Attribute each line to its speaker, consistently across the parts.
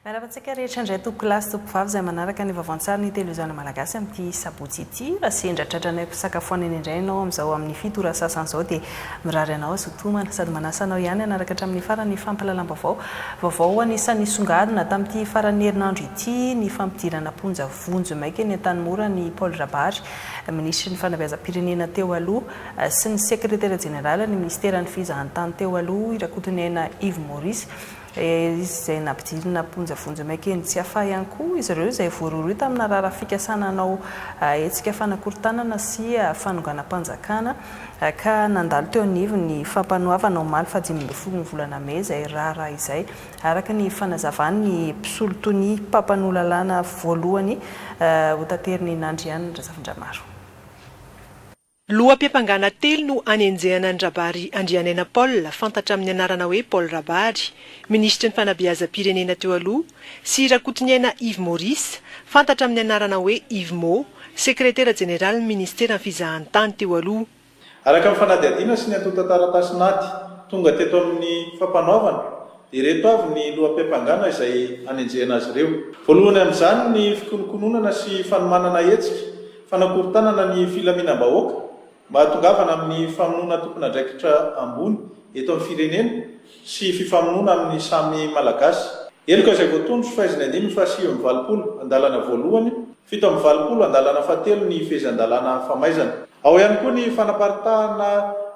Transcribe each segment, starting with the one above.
Speaker 1: Rahatsika rehetra indray tompoko lasy tompoko vavy izay manaraka ny vaovaon-tsary ny televizona malagasy amin'ity sabotsy ity raha sendra tratrana fisakafoanana indray ianao amin'izao amin'ny fito ora sasan'izao dia mirary anao azy hotomana sady manasa anao ihany anaraka hatramin'ny farany fampalalam-baovao vaovao anisan'ny songadina tamin'ity farany herinandro ity ny fampidirana ponja vonjo maika ny Antanimora ny Paul Rabary ministry ny fanabeazam-pirenena teo aloha sy ny sekretera jenerala ny ministeran'ny fizahantany teo aloha Irakotonena Yves Maurice izay nampidirina ponja vonjo maika eny tsy afa ihany koa izy ireo izay voarory tamina rara fikasana anao etsika fanakorontanana sy fanonganam-panjakana ka nandalo teo anivo ny fampanoavana omaly fa 10 ny volana May izay rara izay araka ny fanazavany ny mpisolotony mpampanolalana voalohany ho tateriny Nandriana Razafindramaro.
Speaker 2: Loam-piapangana telo no anenjehana ny Rabary Andrianena Paul fantatra amin'ny anarana hoe Paul Rabary, ministry ny fanabeazam-pirenena teo aloha, sy Irakotonena Yves Maurice fantatra amin'ny anarana hoe Yves Mo, sekretera jenerala ny ministeran'ny fizahantany teo aloha.
Speaker 3: Araka amin'ny fanadihadiana sy ny antota taratasy naty tonga teto amin'ny fampanaovana dia ireto avy ny loam-piapangana izay anenjehana azy ireo. Voalohany amin'izany ny fikonokononana sy fanomanana hetsika fanakorontanana ny filaminam-bahoaka mba hatongavana amin'ny famonoana tompon'andraikitra ambony eto amin'ny firenena sy fifamonoana amin'ny samy malagasy. Eloka izay voatondro fahaizana 9 andalana voalohany, 7 andalana fahatelo ny fehezan-dalàna famaizana. Ao ihany koa ny fanaparitahana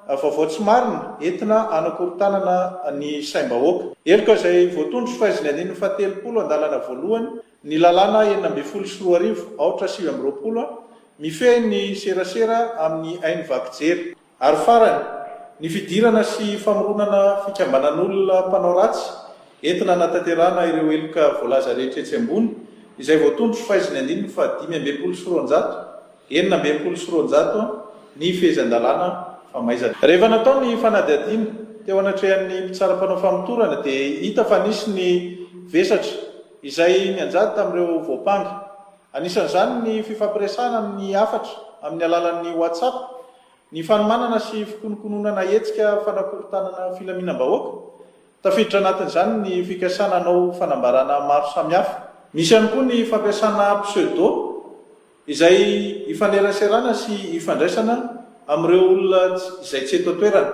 Speaker 3: vaovao tsy marina entina anakorontanana ny saim-bahoaka. Eloka izay voatondro fahaizana 30 andalana voalohany, ny lalàna 12 aotra 7 mifehy ny serasera amin'ny hainy vakijery. Ary farany ny fidirana sy famoronana fikambanan'olona mpanao ratsy entina nataterana ireo eloka voalaza rehetra etsy ambony izay voatondro fahaizana 5 ny fehezan-dalàna famaizana. Rehefa natao ny fanadihadiana teo anatrehan'ny mpitsaram-panao famotorana dia hita fa nisy ny vesatra izay nianjady tamin'ireo voapanga. Anisan'izany ny fifampiresana amin'ny hafatra amin'ny alalan'ny WhatsApp, ny fanomanana sy fikonokononana hetsika fanakorontanana filaminam-bahoaka. Tafiditra anatin'izany ny fikasana anao fanambarana maro samihafa. Misy ihany koa ny fampiasana pseudo izay ifaneraserana sy ifandraisana amin'ireo olona izay tsy eto toerana.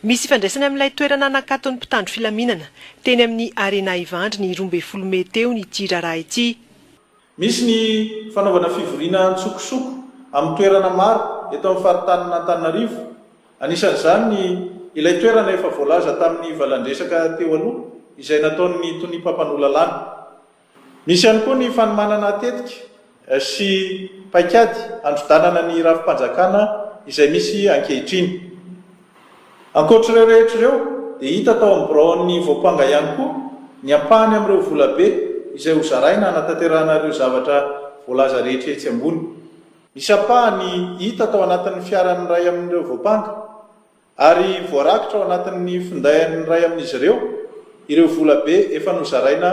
Speaker 2: Misy ifandraisana amin'ilay toerana nakaton'ny mpitandro filaminana teny amin'ny Arena Ivandry ny 12 May teo ny tirara ity.
Speaker 3: Misy ny fanaovana fivoriana tsokosoko amin'ny toerana maro eto amin'ny faritany Antananarivo. Anisan'izany ny ilay toerana efa voalaza tamin'ny valandresaka teo aloha izay nataon'ny tonim-pampanolalana. Misy ihany koa ny fanomanana tetika sy paikady androdanana ny rafi-panjakana izay misy ankehitriny. Ankoatr'ireo rehetra ireo dia hita tao amin'ny biraon'ny voapanga ihany koa ny ampahany amin'ireo volabe izay hozaraina anatanterana ireo zavatra voalaza rehetra etsy ambony. Misy ampahany hita tao anatin'ny fiaran'ny ray amin'ireo voapanga ary voarakitra ao anatin'ny findain'ny ray amin'izy ireo volabe efa nozaraina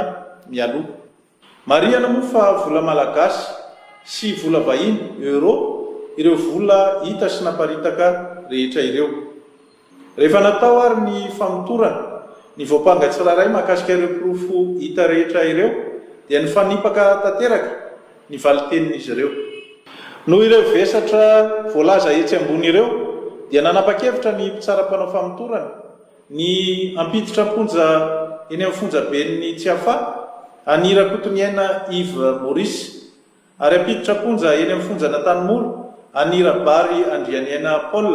Speaker 3: mialoha. Marihana moa fa vola malagasy sy vola vahiny euro ireo vola hita sy naparitaka rehetra ireo. Rehefa natao ary ny famotorana ny voapanga tsiraray mahakasika ireo pirofo hita rehetra ireo dia ny fanipaka tanteraka ny valitenin'izy ireo. Noho ireo vesatra voalaza etsy ambony ireo dia nanapa-kevitra ny mpitsaram-panao famotorana ny ampiditra ponja eny amin'ny fonjaben'ny tsy afa any Irakotonena Yves Maurice ary ampiditra ponja eny amin'ny fonjana Antanimora any Rabary Andrianena Paul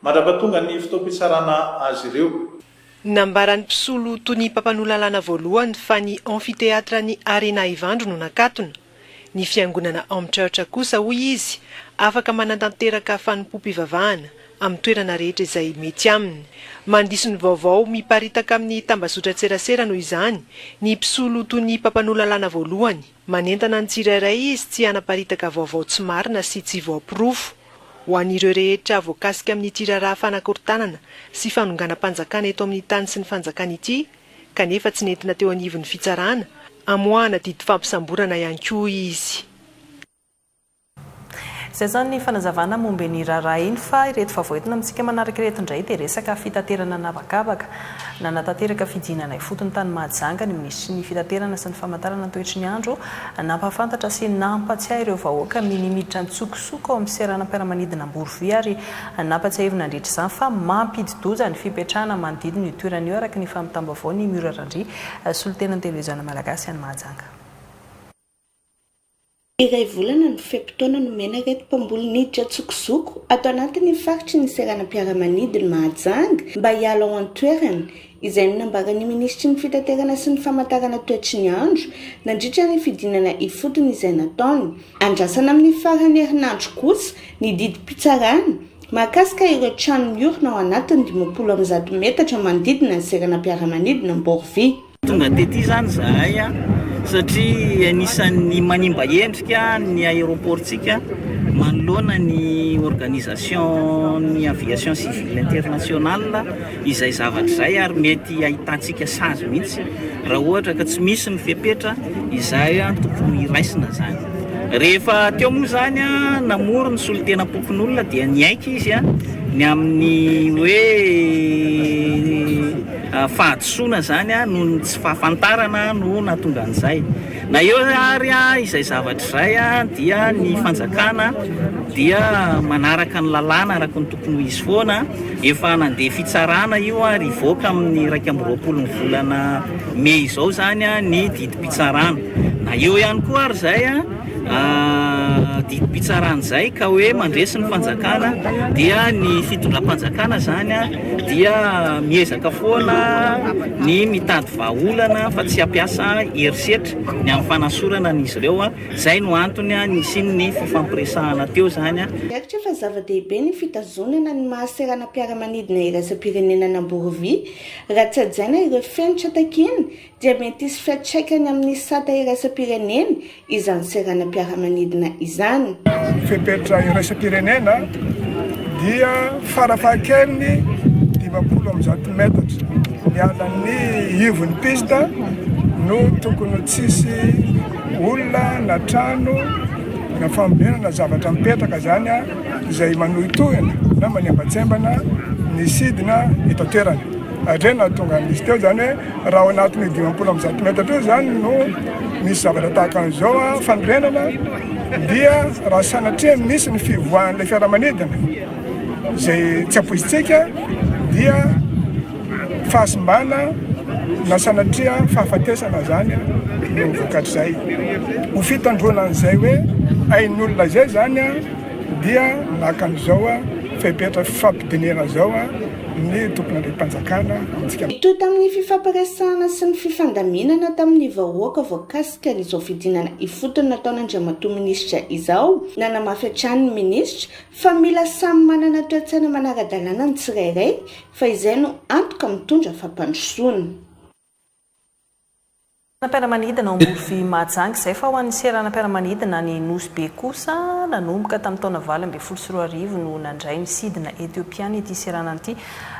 Speaker 3: mandrapatonga ny fitoam-pitsarana azy ireo.
Speaker 2: Nambaran'ny mpisolo tony mpampanolalana voalohany fa ny amfiteatra ny Arena Ivandro no nakatona. Ny fiangonana Home Church kosa hoy izy afaka manantanteraka fanompo-pivavahana amin'ny toerana rehetra izay mety aminy. Mandiso ny vaovao miparitaka amin'ny tambazotra tserasera noho izany ny mpisolo tony mpampanolalana voalohany manentana ny tsirairay izy tsy hanaparitaka vaovao tsy marina sy tsy voapirofo. Ho an'ireo rehetra voakasika amin'ny tirara fanakorontanana sy fanonganam-panjakana eto amin'ny tany sy ny fanjakana ity kanefa tsy nentina teo anivon'ny fitsarana amoahana didy fampisamborana ihany koa izy.
Speaker 1: Izay zany ny fanazavana momba ny raharaha iny fa ireto favoentina amintsika manaraka ireto indray dia resaka fitaterana navakavaka na natateraka fidinana ifotony tany Mahajanga ny minisitry ny fitaterana sy ny famantarana toetry ny andro nampafantatra sy nampatsiahy ireo vahoaka minimiditra ny tsokosoko ao amin'ny seranam-piaramanidina Amborovia ary nampatsiahy hevina andritra izany fa mampidi-doza ny fipetrahana manodidina io toerana io araka ny famitambavao ny Mura Randry solotenan'ny televizona malagasy any Mahajanga.
Speaker 4: Iray volana ny fepitoana no mena ireto mpamboly niditra tsokosoko ato anatiny faritry ny seranam-piaramanidina Mahajanga mba hiala ao an-toerana izay nambaran'ny ministry ny fitaterana sy ny famantarana toetry ny andro nandritra ny fidinana ifotony izay nataony. Andrasana amin'ny farany herinandro kosa ny didim-pitsarana mahakasika ireo trano miorina ao anatiny 20 metatra manodidina ny seranam-piaramanidina Amborovia.
Speaker 5: Tonga tety zany zahay satria anisan'ny manimba endrika ny aéroportsika manoloana ny organisation ny aviation civile internationale izay zavatra izay ary mety ahitantsika sazy mihitsy raha ohatra ka tsy misy ny fepetra izay tokony raisina zany. Rehefa teo moa zany namory ny solotena pokon'olona dia niaika izy ny amin'ny hoe fahadosoana zany no tsy fahafantarana no natonga an'izay. Na eo ary izay zavatra izay dia ny fanjakana dia manaraka ny lalàna araka ny tokony ho izy foana efa nandeha fitsarana io ary voaka amin'ny 20 ny volana Mey izao zany ny didim-pitsarana. Na eo ihany koa ary zay didim-pitsarana zay ka hoe mandresy ny fanjakana dia ny fitondram-panjakana zany dia miezaka foana ny mitady vahaolana fa tsy hampiasa herisetra ny amin'ny fanasorana n'izy ireo zay no antony ny sin'ny fifampiresahana teo zany.
Speaker 4: Miakatra fa zava-dehibe ny fitazonana ny mahaseranam-piaramanidina iraisam-pirenena Amborovia raha tsy hajaina ireo fenitra takiny dia mety hisy fiantraikany amin'ny sata iraisam-pirenena izany seranam-piaramanidina izany.
Speaker 6: Fepetra iraisam-pirenena dia farafahakeliny 20 metatra mialan'ny ivon'ny pista no tokony tsisy olona na trano na fambolena na zavatra mipetraka zany izay manohitohina na manimbatsembana ny sidina itotoerana. Atrena tonga misy teo zany hoe raha ao anatin'ny 20 metatra io zany no misy zavatra tahaka an'izao fanorenana dia raha sanatria misy ny fivoahan'ilay fiaramanidina izay tsy ampoizitsika dia fahasimbana na sanatria fahafatesana zany no vokatr'izay. Ho fitandrona an'izay hoe ain'olona zay zany dia nakan'izao fepetra fifampidinera zao ny tompona andrim-panjakana antsika.
Speaker 4: Toy tamin'ny fifampiresahana sy ny fifandaminana tamin'ny vahoaka voakasika n'izao fidinana ifotony nataon'Andriamatoa minisitra izao nanamafy hatrany ny minisitra fa mila samy manana toe-tsaina manara-dalàna ny tsirairay fa izay no antoka mitondra fampandrosoana.
Speaker 1: Piaramanidina Amborovia Mahajanga izay fa ho an'ny seranam-piaramanidina ny Nosy Be kosa nanomboka tamin'ny taona 2024 no nandray ny sidina Etiopiana ity serana ity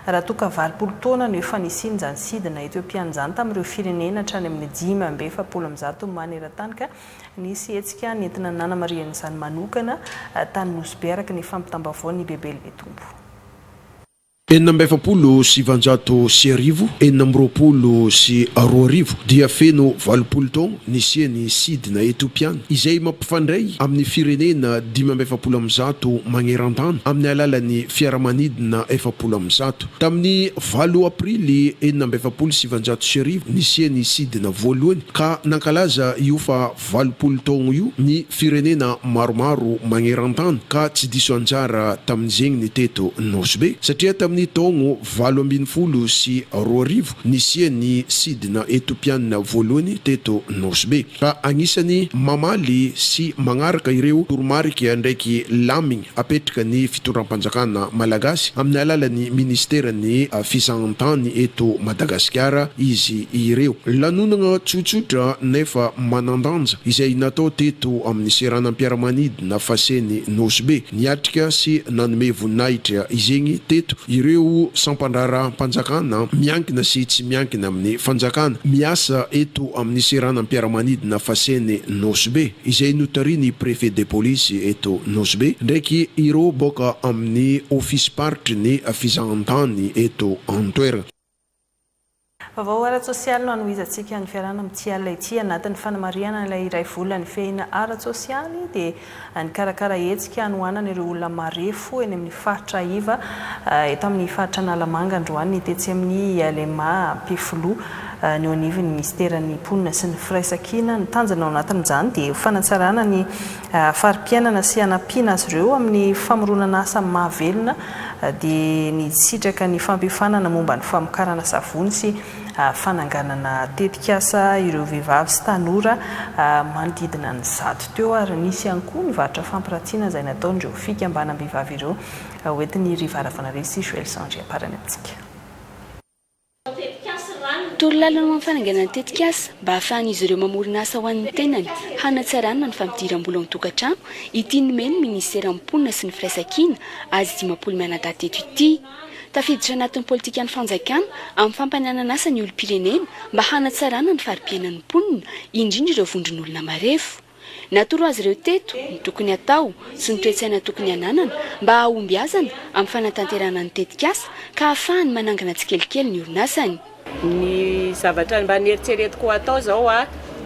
Speaker 1: raha toka 20 taona no efa nisiny izany sidina Etiopiana izany tamin'ireo firenena hatrany amin'ny 570 maneran-tany ka nisy hetsika nentina nanamarian'izany manokana tany Nosy Be araka ny fampitambavao ny Bebely Betombo.
Speaker 7: 770 sy arivo 720 sy 20 dia feno 20 taogno nisiany sidina Etiopiana izay mampifandray amin'ny firenena 570 magneran-tany amin'ny alalan'ny fiaramanidina 70 tamin'ny 7 aprily 770 sy arivo nisiany sidina voalohany ka nankalaza io fa 20 taogno io ny firenena maromaro magneran-tany ka tsy diso anjara tamin'izegny ny teto Nosy Be satria tamin'ny taogno 20 sy 20 nisiany sidina Etiopiana voalohany teto Nosy Be ka agnisany mamaly sy magnaraka ireo toromarika ndraiky lamigny apetraka ny fitondram-panjakana malagasy amin'ny alalan'ny ministerany fizahan-tany eto Madagasikara izy ireo lanonana tsotsotra nefa manandanja izay natao teto amin'ny seranam-piaramanidina faseny Nosy Be niatrika sy nanome voninahitra izegny teto ireo ireo sampandraram-panjakana miankina sy tsy miankina amin'ny fanjakana miasa eto amin'ny seranam-piaramanidina Fasene Nosbe izay notariny préfet de police eto Nosbe ndraiky ireo boka amin'ny office party ny fizahantany eto Antoerana.
Speaker 1: Vaovao ara-tsosialy no anohizantsika ny fiarahana amin'ity alina ity anatin'ny fanamariana ilay iray volana fehina ara-tsosialy dia ny karakara hetsika anohanana ireo olona marefo eny amin'ny faritra Iva eto amin'ny faritra Analamanga androany tetsy amin'ny Alema Ampefiloha ny anivon'ny ministeran'ny mponina sy ny firaisan-kina ny tanjana ao anatin'izany dia fanatsarana ny fari-piainana sy hanampiana azy ireo amin'ny famoronana asa mahavelona dia ny sitraka ny fampifanana momba ny famokarana savony sy fananganana tetikasa ireo vehivavy sy tanora manodidina ny 100 teo ary nisy ihany koa ny varotra fampiratiana izay nataondreo fikambanam-behivavy ireo hoentin'ny Rivaravana sy Joël Sandry aparany amintsika.
Speaker 8: Torolalana amin'ny fananganana tetikasa mba ahafahan'izy ireo mamorona asa ho an'ny tenany hanatsarana ny fampidiram-bola amin'ny tokantrano ity nomeny ministera mponina sy ny firaisan-kina azy 10 manadaty eto ity. Tafiditra anatin'ny politika ny fanjakana amin'ny fampananana asa ny olom-pirenena mba hanatsarana ny fari-piainan'ny mponina indrindra ireo vondron'olona marefo. Natoro azy ireo teto ny tokony atao sy ny toe-tsaina tokony hananana mba hahomby azana amin'ny fanatanterana ny tetikasa ka ahafahany manangana tsikelikely ny orinasany.
Speaker 9: Ny zavatra mba nieritseretiko atao zao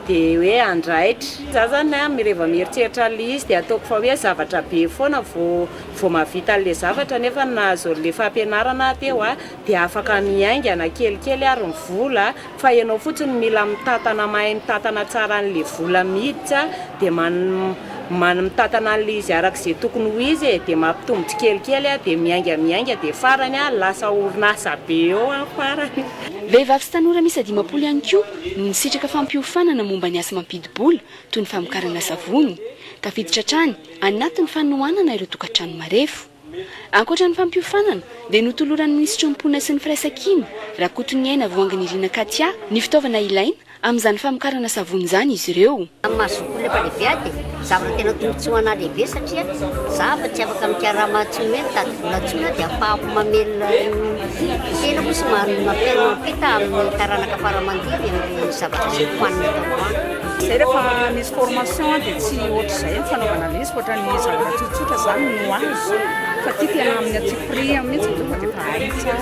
Speaker 9: dia hoe andraitra. Za zany mireva mieritreritra le izy dia ataoko fa hoe zavatra be foana vao mavita le zavatra nefa nahazo le fampianarana teo dia afaka miaingana kelikely ary ny vola fa ianao fotsiny mila mitatana mahay mitatana tsara an'le vola miditra dia mitatana an'le izy arak'izay tokony ho izy dia mampitombo tsikelikely dia miainga dia farany lasa orinasa be eo farany.
Speaker 8: Vehivavy sy tanora misy 10 ihany koa no nisitraka fampiofanana momba ny asa mampidi-bola toy ny famokarana savony. Tafiditra trany anatin'ny fanohanana ireo tokantrano marefo. Ankoatra ny fampiofanana dia notoloran'ny ministra mponina sy ny firaisan-kina Rakotoniaina Voanginirina Katia ny fitaovana ilaina amin'izany famokarana savony izany izy ireo.
Speaker 10: Mazokola efa lehibe zavatra tena tombotsoana lehibe satria zavatra tsy afaka mikarama tsy hoe mitady vola tsona dia ahafahako mamelona tena moa sy mampita amin'ny taranaka faramandidy amin'ny zavatra sy hoanina daholo.
Speaker 11: Zay rehefa misy formation dia tsy ohatr'izay ny fanaovana an'izy fa ohatran'ny zavatra tsotsotra zany no azo fa tia tena amin'ny atsipria mihitsy tonga dia tsara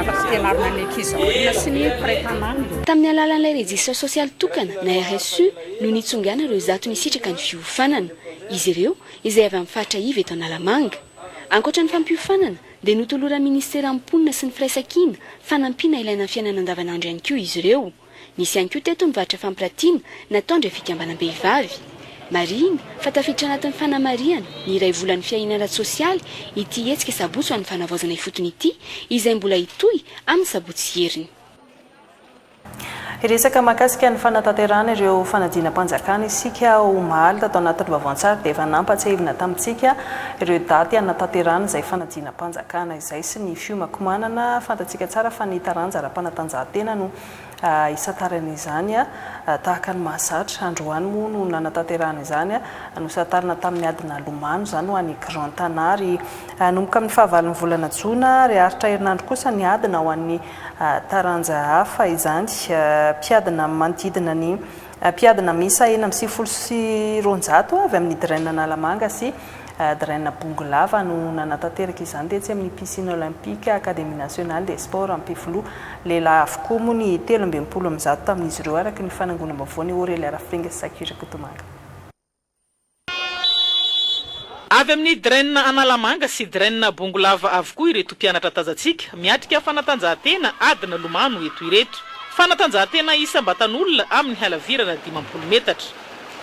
Speaker 11: afaka fianarana ny ankizy aorina sy ny mpiray-tanàna.
Speaker 8: Tamin'ny alalan'ilay registre sosialy tokana na RSU no nitsongana ireo zato nisitraka ny fiofanana izy ireo izay avy amin'ny faritra Iva eto Analamanga. Ankoatra ny fampiofanana dia notoloran'ny ministera mponina sy ny firaisan-kina fanampiana ilaina amin'ny fiainana andavanandro ihany koa izy ireo. Nisy ihany koa teto mivarotra fampiratiana nataondra fikambanam-behivavy. Marina fa tafiditra anatin'ny fanamariana ny iray volan'ny fiainana sosialy ity hetsika sabotsy ho an'ny fanavaozana ifotony ity izay mbola hitohy amin'ny sabotsy heriny.
Speaker 1: Iresaka mahakasika ny fanatanterahana ireo fanadinam-panjakana isika omaly tato anatin'ny vaovao-tsara dia efa nampatsahivina tamintsika ireo daty hanatanterahana izay fanadinam-panjakana izay sy ny fiomakomanana fantatsika tsara fa ny taranja ara-panatanjahantena no isatarana izany tahaka ny mahazatra androany moa no nanatanterahana izany nosatarana tamin'ny adina lomano izany ho an'ny Grand Tanary nomboka amin'ny fahavalon'ny volana Jona ary aritra herinandro kosa ny adina ho an'ny taranja hafa izany mpiadina manodidina ny mpiadina misa 970 avy amin'ny Draina Analamanga sy Draina Bongolava no nanatanteraka izany tetsy amin'ny piscine olympique Académie nationale des sports Ampefiloha lehilahy avokoa moa ny 13 tamin'izy ireo araka ny fanangonam-baovao Aurélie Arafenga sy Sakira Kotomanga.
Speaker 12: Avy amin'ny Draina Analamanga sy Draina Bongolava avokoa ireto mpianatra tazantsika miatrika fanatanjahantena adina lomano eto ireto. Fanatanjahantena isam-batan'olona amin'ny halavirana 50 metatra.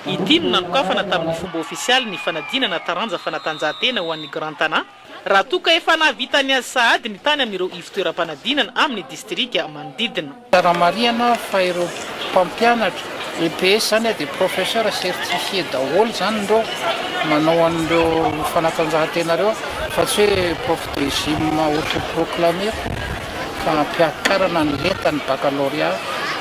Speaker 12: Ity no nanokafana tamin'ny fomba ofisialy ny fanadinana taranja fanatanjahantena ho an'ny Grand Tanà. Raha toka efa nahavita ny azy sahady ny tany amin'ireo ivotoeram-panadinana amin'ny distrika manodidina.
Speaker 13: Tara-mariana fa ireo mpampianatra EPS zany dia professeur certifié daholo zany ndreo manao an'ireo fanatanjahantena reo fa tsy hoe prof de régime autoproclamé ka mpiakarana ny lentany baccalauréat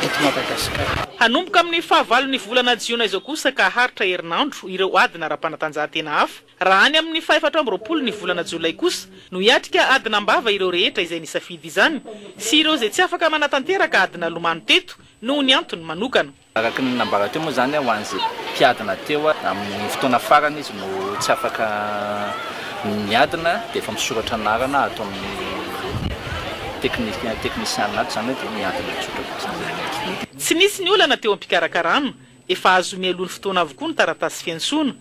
Speaker 13: eto Madagasikara.
Speaker 12: hanomboka amin'ny fahavalon'ny volana jiona izao kosa ka haritra herinandro ireo adina ara-panatanjahantena hafa raha any amin'ny 4 ny volana jolay kosa no hiatrika adina mbava ireo rehetra izay nisafidy izany sy ireo izay tsy afaka manatanteraka adina lomano teto noho ny antony manokana.
Speaker 5: Araka ny nambara teo moa zany ho an'izay mpiadina teo amin'ny fotoana farany izy no tsy afaka miadina dia efa misoratra anarana atao amin'ny teknisien nato zany hoe dia miadina misoratra.
Speaker 12: Tsy nisy ny olana teo am-pikarakarana efa azo mialohan'ny fotoana avokoa ny taratasy fiantsona.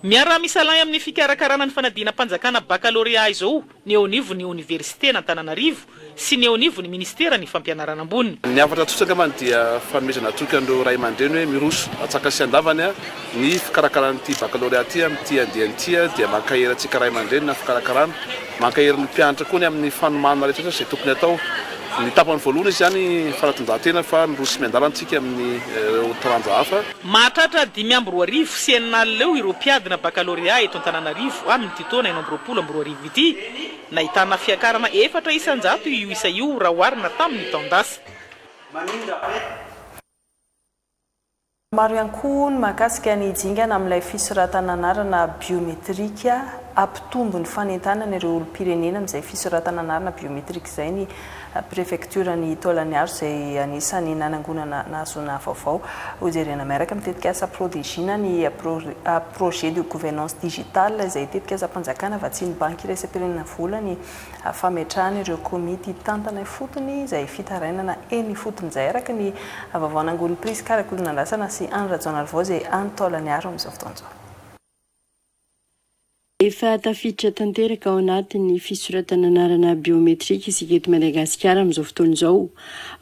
Speaker 12: Miara misalay amin'ny fikarakarana ny fanadina mpanjakana baccalauréat izao ny eo anivo ny université n'Antananarivo sy ny eo anivo ny ministera ny fampianarana ambony.
Speaker 14: Ny afatra tsotraka man dia fanomezana tokandro ray aman-dreny hoe miroso atsaka sy andavany ny fikarakarana baccalauréat ty amin'ty andian'ty dia mankahera antsika ray aman-dreny na fikarakarana mankaherin'ny mpianatra koa ny amin'ny fanomana rehetra izay tokony atao. Ny tapany voalohany izy zany fanatanjahantena fa miroso miandalantsika amin'ny taranja hafa.
Speaker 12: Mahatratra 5 sy 4 eo ireo mpiadina baccalauréat eto Antananarivo amin'ny ty taona 20 ity nahitana fiakarana 4 isan-jato io isa io raha oharina tamin'ny taondasa.
Speaker 1: Maro ihany koa ny mahakasika ny jingana amin'ilay fisoratana anarana biometrika ampitombo ny fanentanana ireo olom-pirenena amin'izay fisoratana anarana biometrika izay ny préfecture ny Tolagnaro izay anisany nanangonana nazona vaovao hojerena miaraka mitetika asa prodégina ny projet de gouvernance digitale izay tetika asa mpanjakana vatsiny banky iraisam-pirenena vola ny fametrahana ireo komity tantana fotony izay fitarainana eny fotony izay araka ny vaovao nangon'ny prise karakodina lasana sy anrajonal vao izay any Tolagnaro amin'izao fotoan'izao.
Speaker 15: Efa tafiditra tanteraka ao anatin'ny fisoratana anarana biometrika isika eto Madagasikara amin'izao fotoana izao.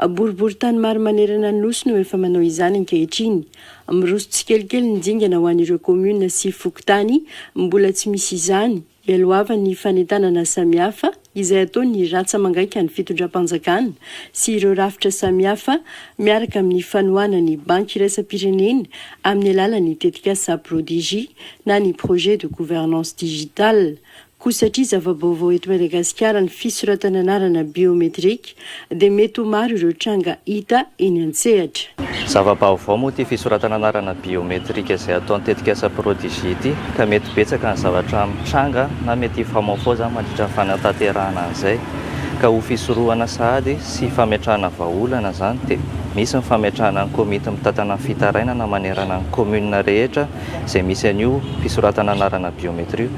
Speaker 15: Boribory tany maro manerana ny nosy no efa manao izany ankehitriny. Miroso tsikelikely ny dingana ho an'ireo komuna sy fokontany mbola tsy misy izany. Hialohavan'ny fanentanana samihafa izay ataony ratsa mangaika ny fitondram-panjakana sy ireo rafitra samihafa miaraka amin'ny fanohana ny banky iraisam-pirenena amin'ny alalan'ny tetikasa prodigi na ny projet de gouvernance digitale. Koa satria zava-baovao eto Madagasikara ny fisoratana anarana biometrika dia mety ho maro ireo tranga hita eny an-tsehatra.
Speaker 16: Zava-baovao moa ty fisoratana anarana biometrika izay ataon'ny tetikasa prodigi ity ka mety betsaka ny zavatra mitranga na mety famaofaoza mandritra fanatanterahana an'izay ka ho fisorohana sahady sy fametrahana vahaolana zany dia misy ny fametrahana ny komity mitantana fitarainana manerana ny komuna rehetra izay misy an'io fisoratana anarana biometria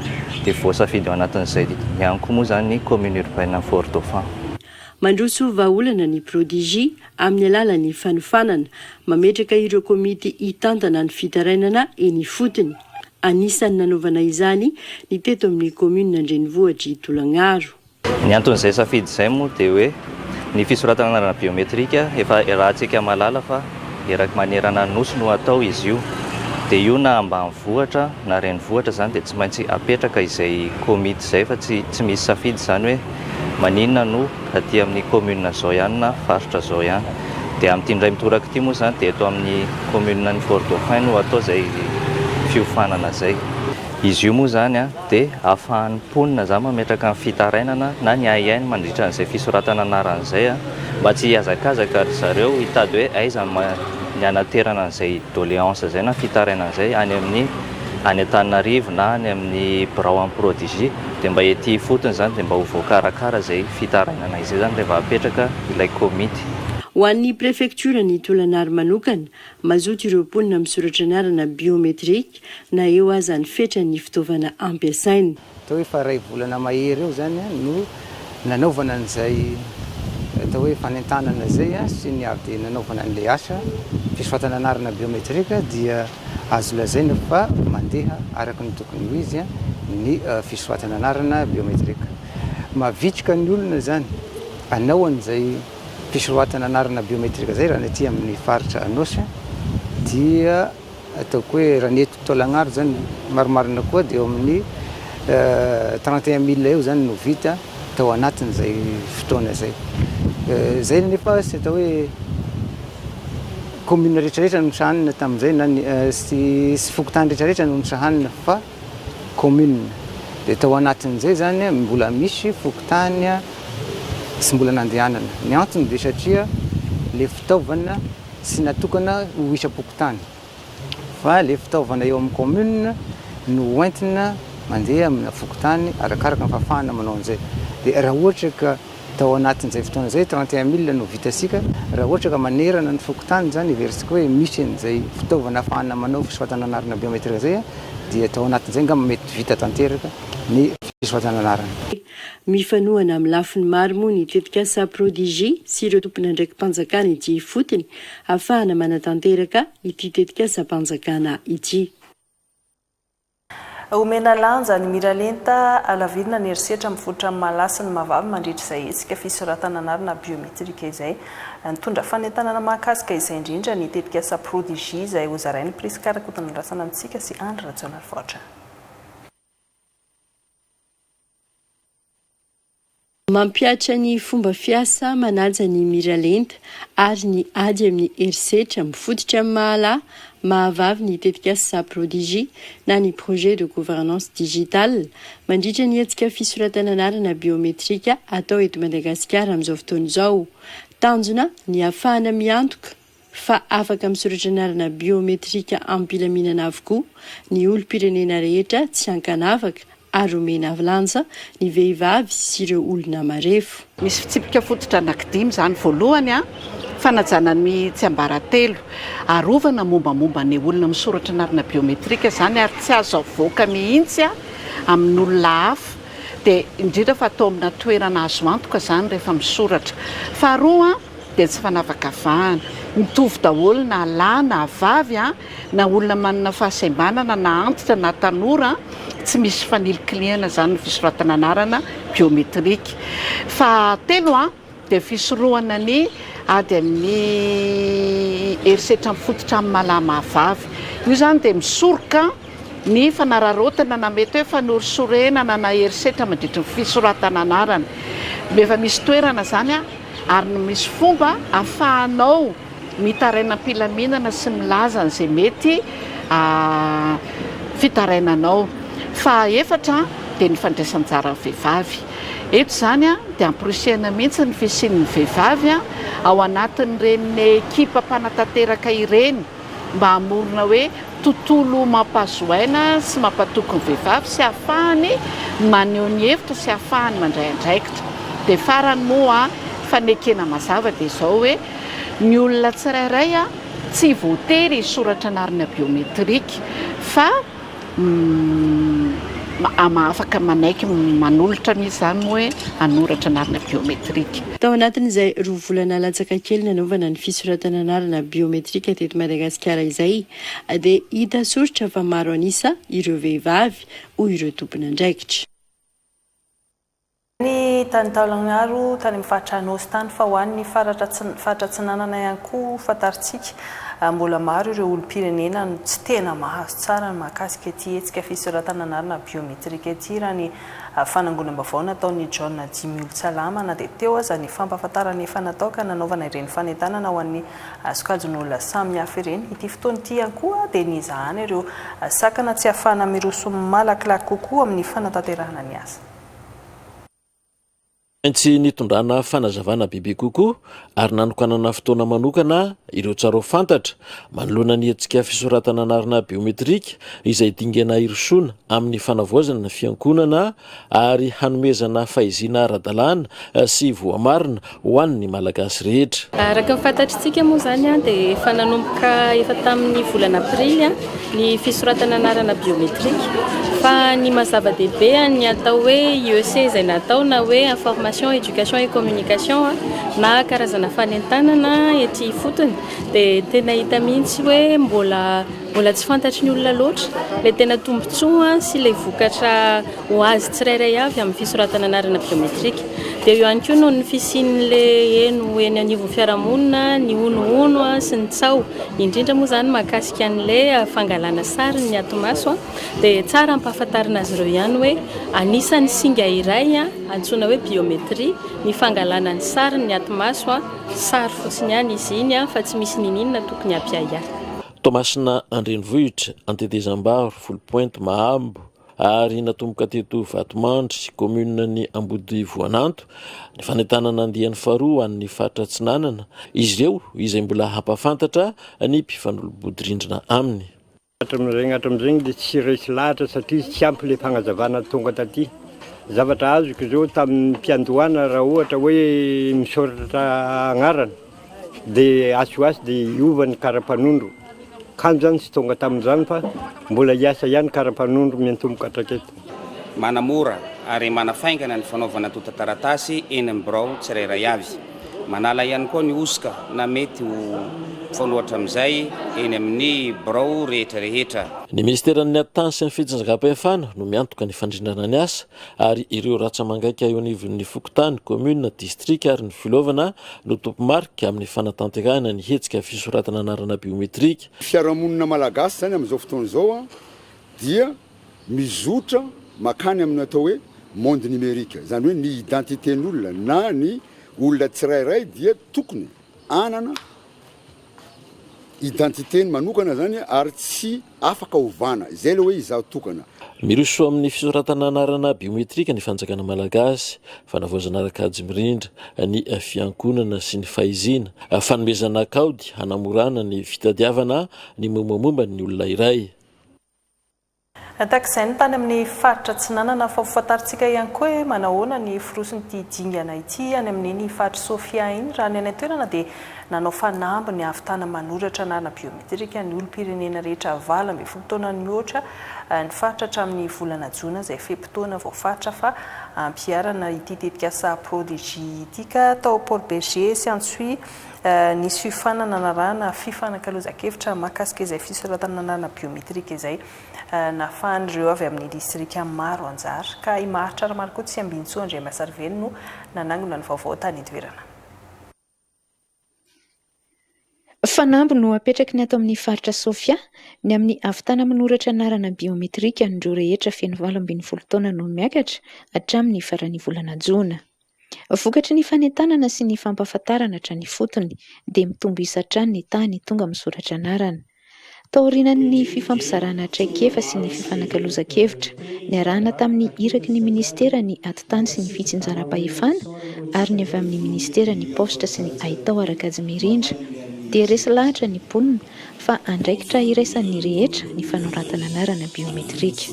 Speaker 16: dia voasafidy ao anatin'izay ihany koa moa zany ny commune urbaine Fort Dauphin.
Speaker 15: Mandroso vahaolana ny prodigi amin'ny alalan'ny fanofanana mametraka ireo komity hitantana ny fitarainana eny fotony. Anisany nanaovana izany ny teto amin'ny komuna Andrenivohitra Tolagnaro.
Speaker 16: Ny anton'izay safidy izay moa dia hoe ny fisoratana anarana biometrika efa rahantsika malala fa eraky manerana nosy no atao izy io. Dia io na ambanivohitra na renivohitra zany dia tsy maintsy apetraka izay komity izay fa tsy misy safidy zany hoe maninona no aty amin'ny komuna zao ihany na faritra zao ihany. Dia amin'ity indray mitoraka ity moa zany dia eto amin'ny komuna ny Fort Dauphin no atao izay fiofanana izay. Izy io moa zany dia ahafahan'ny mponina zany mametraka ny fitarainana na ny aiainy mandritra an'izay fisoratana anaran'izay mba tsy hiazakazaka ry zareo hitady hoe aiza ny anaterana an'izay doléance zay na fitarainana izay any amin'ny any Antananarivo na any amin'ny birao amin'ny prodigi dia mba ety fotony zany dia mba ho voakarakara izay fitarainana izay zany rehefa apetraka ilay komity.
Speaker 15: Ho an'ny préfecture ny Tolagnaro manokana mazoto ireo mponina misoratra anarana biometrika na eo aza ny fetran'ny fitaovana ampiasainy.
Speaker 17: Atao hoe fa ray volana mahery eo zany no nanaovana an'izay atao hoe fanentanana izay sy ny avy dia nanaovana an'ilay asa fisoratana anarana biometrika dia azo lazaina fa mandeha araka ny tokony ho izy ny fisoratana anarana biometrika. Mavitrika ny olona zany anao an'izay fisoratana anarana biometrika zay raha ny aty amin'ny faritra Anosy dia ataoko hoe raha ny eto Tolagnaro zany maromarina koa dia eo amin'ny 31 000 eo zany no vita tao anatin'izay fotoana zay. Zay nefa sy atao hoe komuna rehetrarehetra no nisahanina tamin'izay na sy fokotany rehetrarehetra no nisahanina fa komuna dia tao anatin'izay zany mbola misy fokotany sy mbola nandehanana. Ny antony dia satria le fitaovana sy natokana ho isa-pokotany fa le fitaovana eo amin'ny commune no entina mandeha amina fokotany arakaraka ny fafahana manao an'izay dia raha ohatra ka tao anatin'izay fotoana zay 31 000 no vitasika raha ohatra ka manerana ny fokotany zany versika hoe misy an'izay fitaovana afahana manao fisoratana anarana biometrika zay dia tao anatin'izay nga mety vita tanteraka ny fisoratana anarana.
Speaker 15: Mifanohana amin'ny lafiny maro moa ny tetikasa prodigie sy ireo tompona ndraiky mpanjakana ity fotony ahafahana manatanteraka ity tetikasa mpanjakana ity.
Speaker 1: Omena lanja ny miralenta alavirina ny erisetra mifotra amin'ny malasy ny mavavy mandritra izay hetsika fisoratana anarana biometrika izay nitondra fanentanana mahakasika izay indrindra ny tetikasa prodigie izay hozarainy priskarakotana rasana amintsika sy Andry Rajonal Voatra.
Speaker 15: Mampiatra ny fomba fiasa manaja ny miralenta ary ny ady amin'ny erisetra mifototra amin'ny mahala mahavavy ny tetikasa prodigie na ny projet de gouvernance digitale mandritra ny hetsika fisoratana anarana biometrika atao eto Madagasikara amin'izao fotoana izao. Tanjona ny ahafahana miantoka fa afaka misoratra anarana biometrika ampilaminana avokoa ny olom-pirenena rehetra tsy hankanavaka ary omena avilanja ny vehivavy sy ireo olona marefo.
Speaker 18: Misy fitsipika fototra anankidimy zany voalohany fanajana ny tsy ambaratelo arovana mombamomba ny olona misoratra anarana biometrika zany ary tsy azo avoaka mihitsy amin'ny olona hafa dia indrindra fa atao amina toerana azo antoka zany rehefa misoratra. Faharoa dia tsy fanavakavahana mitovy daholo na lahy na vavy na olona manana fahasembanana na antitra na tanora tsy misy fanilikiliana zany ny fisoratana anarana biometrika. Fahatelo dia fisorohana ny ady amin'ny erisetra mifototra amin'ny mahalavavy. Io zany dia misoroka ny fanararotana na mety hoe fanorisorenana na erisetra mandritra ny fisoratana anarana. Efa misy toerana zany ary misy fomba ahafahanao mitaraina am-pilaminana sy milaza an'izay mety fitarainanao. Fahaefatra dia ny fandraisan-jara vehivavy. Eto zany dia amporisihana mihitsy ny fisian'ny vehivavy ao anatin'ireny ekipa mpanatanteraka ireny mba hamorona hoe tontolo mampazoaina sy mampatoky ny vehivavy sy ahafahany maneho ny hevitra sy ahafahany mandray andraikitra. Dia farany moa fanekena mazava dia izao hoe ny olona tsirairay tsy voatery soratra anarana biometrika fa afaka manaiky manolotra mihitsy zany hoe hanoratra anarana biometrika.
Speaker 15: Tao anatin'izay roa volana latsaka kely nanaovana ny fisoratana anarana biometrika teto Madagasikara izay dia hita soritra fa maro anisa ireo vehivavy hoy ireo tompona andraikitra.
Speaker 1: Ny tany Taolagnaro tany amin'ny faritra Anosy tany fa ho an'ny faritra Tsinanana ihany koa fantaritsika mbola maro ireo olom-pirenena tsy tena mahazo tsara ny mahakasika ity hetsika fisoratana anarana biometrika ity raha ny fanangonam-baovao nataon'ny John Dimy Olotsalama na dia teo aza ny fampahafantarana efa natao ka nanaovana ireny fanentanana ho an'ny sokajin'olona samihafa ireny. Ity fotoana ity ihany koa dia nizahana ireo sakana tsy ahafahana miroso malakilaky kokoa amin'ny fanatanterahana ny asa.
Speaker 19: Tsy nitondrana fanazavana bebe kokoa ary nanokanana fotoana manokana ireo tsaro fantatra manoloana ny hetsika fisoratana anarana biometrika izay dingana irosona amin'ny fanavoazana na fiankonana ary hanomezana faizina ara-dalàna sy voamarina ho an'ny malagasy rehetra.
Speaker 20: Araka ny fantatritsika moa zany dia efa nanomboka efa tamin'ny volana aprily ny fisoratana anarana biometrika fa ny mazava-dehibe ny atao hoe IEC izay natao na hoe information, éducation et communication na karazana fanentanana ety fotony dia tena hita mihitsy hoe mbola tsy fantatry ny olona loatra le tena tombontsoa sy le vokatra ho azy tsirairay avy amin'ny fisoratana anarana biometrika. Dia io ihany koa noho ny fisian'le eny anivon'ny fiarahamonina ny ono sy ny tsao indrindra moa zany mahakasika an'le fangalana sary ny atomaso dia tsara ampahafantarina azy ireo ihany hoe anisan'ny singa iray antsoina hoe biometria ny fangalana ny sary ny atomaso sary fotsiny ihany izy iny fa tsy misy ninina tokony ampiahiahy.
Speaker 19: Tomasina Andrenivohitra, Antetezambaro, Folopointe, Mahambo, ary natomboka teto Vatomandry commune ny Ambody Voananto ny fanentanana andiany faharoa an'ny faritra Atsinanana izy ireo izay mbola hampafantatra ny mpifanolobodorindrina aminy.
Speaker 21: Hatramizegny dia tsy resy lahatra satria tsy ampy le fagnazavana tonga taty. Zavatra azoko zao tamin'ny mpiandohana raha ohatra hoe misoratra agnarana dia asoasy dia iova ny karapanondro. Kanjo zany tsy tonga tamin'izany fa mbola hiasa ihany karapanondro miantomboka hatraketo.
Speaker 22: Manamora ary manafaingana ny fanaovana tota taratasy eny amin'ny birao tsirairay avy. Manala ihany koa ny osika na mety ho fanohatra amin'izay eny amin'ny birao rehetra rehetra.
Speaker 19: Ny ministeran'ny Tany sy ny fitsinjagam-pahefana no miantoka ny fandrindrana ny asa ary ireo ratsamangaika eo anivon'ny Fokotany commune district ary ny filovana no tompomarika amin'ny fanatanterahana ny hetsika fisoratana anarana biometrika.
Speaker 23: Fiarahamonina malagasy zany amin'izao fotoana izao dia mizotra makany amin'ny atao hoe monde numérique, zany hoe ny identitén'olona na ny olona tsirairay dia tokony anana identitény manokana zany ary tsy afaka ovana izay le hoe izaho tokana.
Speaker 19: Miroso amin'ny fisoratana anarana biometrika ny fanjakana malagasy fanavoazana arakajy mirindra ny fiankonana sy ny fahizina fanomezana kaody hanamorana ny fitadiavana ny mombamomba ny olona iray.
Speaker 1: Takizay ny tany amin'ny faritra Atsinanana fa hofantarintsika ihany koa hoe manahoana ny forosiny dingana ity any amin'ny faritra Sofia iny raha ny toerana dia nanao fanamby ny havitana manoratra anarana biometrika ny olom-pirenena rehetra 20 taona mihoatra ny faritra hatramin'ny volana Jona izay fepitoana voafaritra fa ampiarana ity tetikasa prodigy ity ka tao Paul Berger sy Antsui nisy fifanana anarana fifanankalozan-kevitra mahakasika izay fisoratana anarana biometrika izay nafahan'ireo avy amin'ny distrika maro anjara ka imaharitra ramary koa tsy ambinitsoa Andriamasarivelo no nanangona ny vaovao tany toerana.
Speaker 24: Fanamby no apetraky ny ato amin'ny faritra Sofia ny amin'ny havitana manoratra anarana biometrika n'ireo rehetra feno 20 taona no miakatra hatramin'ny faran'ny volana Jona. Vokatry ny fanentanana sy ny fampahafantarana hatrany fotony dia mitombo isatrany ny tany tonga misoratra anarana. Taorinan'ny fifampizarana traikefa sy ny fifanankalozan-kevitra niarahana tamin'ny iraky ny ministera ny atitany sy ny fitsinjaram-pahefana ary ny avy amin'ny ministera ny posta sy ny ahitao arakajy mirindra dia resy lahatra ny mponina fa andraikitra iraisan'ny rehetra ny fanoratana anarana biometrika.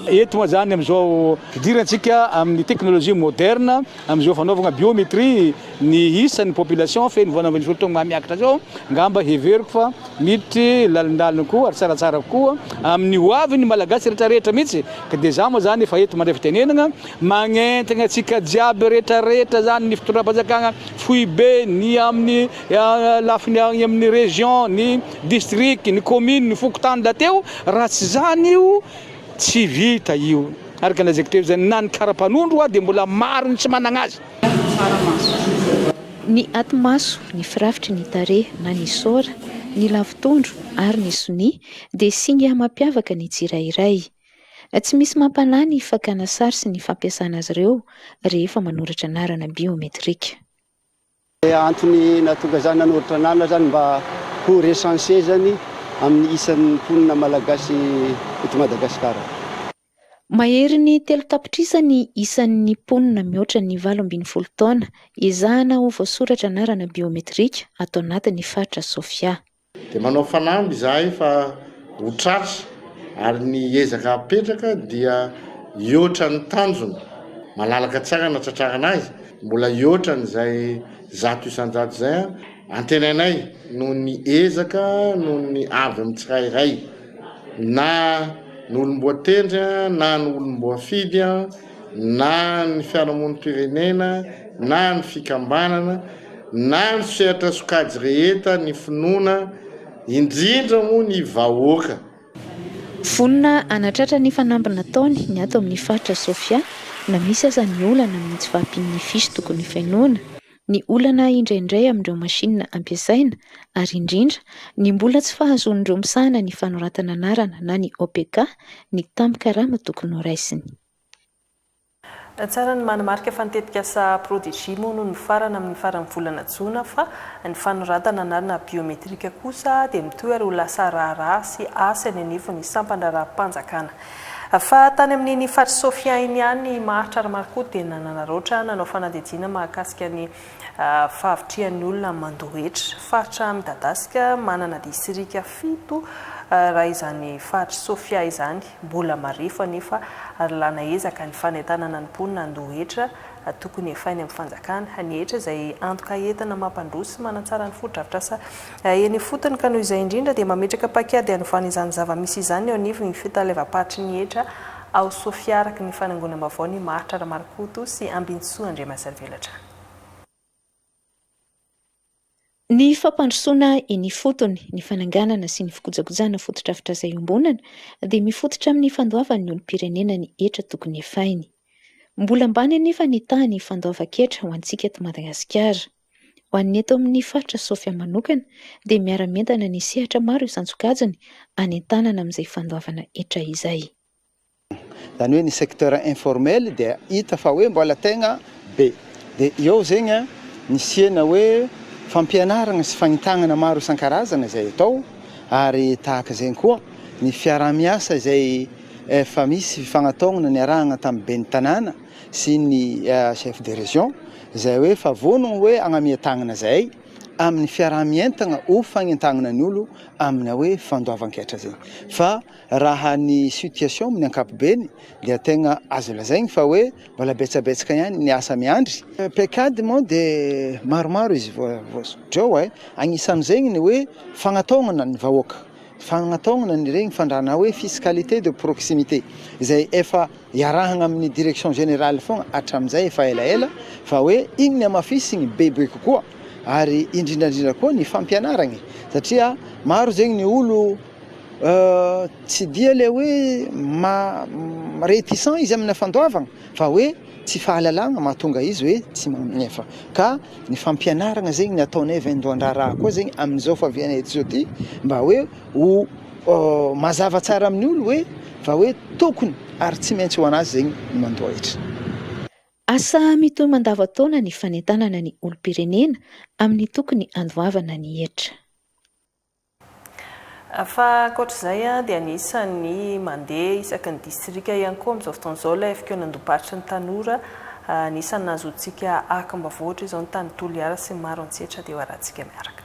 Speaker 25: Eto moa zany amin'izao fidirantsika amin'ny teknolojia moderna amin'izao fanaovana biometria ny isan'ny population feno 20 taona miakatra zao ngamba heveriko fa miditry lalindalina koa ary tsaratsara koa amin'ny hoavy ny malagasy rehetrarehetra mihitsy ka dia za moa zany efa eto mandray fitenenana magnentana antsika jiaby rehetrarehetra zany ny fitondram-panjakana fohy be ny amin'ny lafiny amin'ny région ny district ny commune ny Fokotany lateo raha tsy zany io tsy vita io araka nazako teo zany na ny karapanondro dia mbola maro ny tsy manana azy.
Speaker 24: Ny atimaso, ny firafitry ny tare na ny sora, ny lavitondro ary ny soni dia singa mampiavaka ny tsirairay. Tsy misy mampalany ny fakana sary sy ny fampiasana azy ireo rehefa manoratra anarana biometrika.
Speaker 26: Antony natonga zany nanoratra anarana zany mba ho recensé zany amin'ny isan'ny mponina malagasy eto Madagasikara.
Speaker 24: Mahery ny telo tapitrisa ny isan'ny mponina mihoatra ny 20 taona ezahana ho voasoratra anarana biometrika atao anatin'ny faritra Sofia.
Speaker 27: Dia manao fanamby izahay fa ho tratra ary ny ezaka apetraka dia ioatra ny tanjona malalaka tsara na tratrarana azy mbola ioatra n'izay zato isan-jato izay antenainay noho ny ezaka noho ny avy amin'ny tsirairay na ny olom-boatendry na ny olom-boafidy na ny fiarahamonim-pirenena na ny fikambanana na ny sehatra sokajy rehetra ny finoana indrindra moa ny vahoaka.
Speaker 24: Vonona anatratra ny fanamby nataony ny ato amin'ny faritra Sofia na misy aza ny olana amin'ny tsy fahampian'ny fisy tokony fenoana ny olana indraindray amin'ireo masinina ampiasaina ary indrindra ny mbola tsy fahazon'ireo misahana ny fanoratana anarana na ny OPK ny tambikarama tokony ho raisiny.
Speaker 1: Tsara ny manamarika fa nitetika sa prodigy moa no ny farana amin'ny faran'ny volana Jona fa ny fanoratana anarana biometrika kosa dia mitohy ary ho lasa raharaha sy asa ny anivon'ny sampandraraha-panjakana. fa tany amin'ny Fatra Sofia iny ihany Maharitra ary Marco dia nanararaotra nanao fanadihadiana mahakasika ny fahavitrihan'ny olona mandohetra. Fatra Midadasika manana distrika 7 raha izany Fatra Sofia izany mbola marifo nefa lana ezaka ny fanentanana ny mponina andohetra tokony efainy amin'ny fanjakana ny hetra izay antoka entana mampandroso manatsara ny fotodrafitrasa eny fotony ka noho izay indrindra dia mametraka pakiady hanovana izany zava-misy izany eo anivony fitalevam-patry ny hetra ao Sofia araka ny fanangonana vaovao ny Maharitra ary Markoto sy Ambinsoa Andriamaservelatra.
Speaker 24: Ny fampandrosoana eny fotony ny fananganana sy ny fikojakojana fotodrafitrasa iombonana dia mifototra amin'ny fandoavan'ny olom-pirenena ny hetra tokony efainy. Mbola ambany anefa ny tany fandoavan-ketra ho antsika eto Madagasikara. Ho an'ny eto amin'ny Fatra Sofia manokana dia miara-mentana ny sehatra maro isan-tsokajiny anentanana amin'izay fandoavana hetra izay.
Speaker 2: Zany hoe ny secteur informel dia hita fa hoe mbola tegna be. Dia eo zegny ny siena hoe fampianarana sy fagnitagnana maro isan-karazana izay atao ary tahaka zegny koa ny fiaraha-miasa izay efa misy fifagnataonana ny arahana tamin'ny ben'ny tanàna sy ny chef de région izay hoe fa vonogno hoe agnamia-tagnana izay amin'ny fiaraha-mientana ho fagnentagnana ny olo amin'ny hoe fandoavan-ketra zegny. Fa raha ny situation amin'ny ankapobeny dia tegna azo lazaigny fa hoe mbola betsabetsaka ihany ny asa miandry. Pekady moa dia maromaro izy voasodrao agnisan'izegny ny hoe fagnataonana ny vahoaka. Fagnataonana ny regny fandrana hoe fiscalité de proximité izay efa iarahana amin'ny direction générale fogna hatramin'izay efa elaela fa hoe igny ny amafisiny bebe kokoa ary indrindrandrindra koa ny fampianaragny satria maro zegny ny olo tsy dia le hoe réticent izy amin'ny fandoavagna fa hoe tsy fahalalagna mahatonga izy hoe tsy magnefa ka ny fampianaragna zegny ny ataonay vendoan-draharaha koa zegny amin'izao fa viana eto zao ty mba hoe ho mazava tsara amin'ny olo hoe fa hoe tokony ary tsy maintsy ho anazy zegny ny mandoahitra.
Speaker 24: Asa mitohy mandavan-taona ny fanentanana ny olom-pirenena amin'ny tokony andoavana ny hetra.
Speaker 1: Fa ankoatr'izay dia anisan'ny mandeha isaky ny distrika ihany koa amin'izao fotoan'izao ilay fikeo-nandoparitry ny tanora anisan'ny nahazoantsika akam-baovatra izao ny tany Toliara sy maro antsehatra dia ho arahantsika miaraka.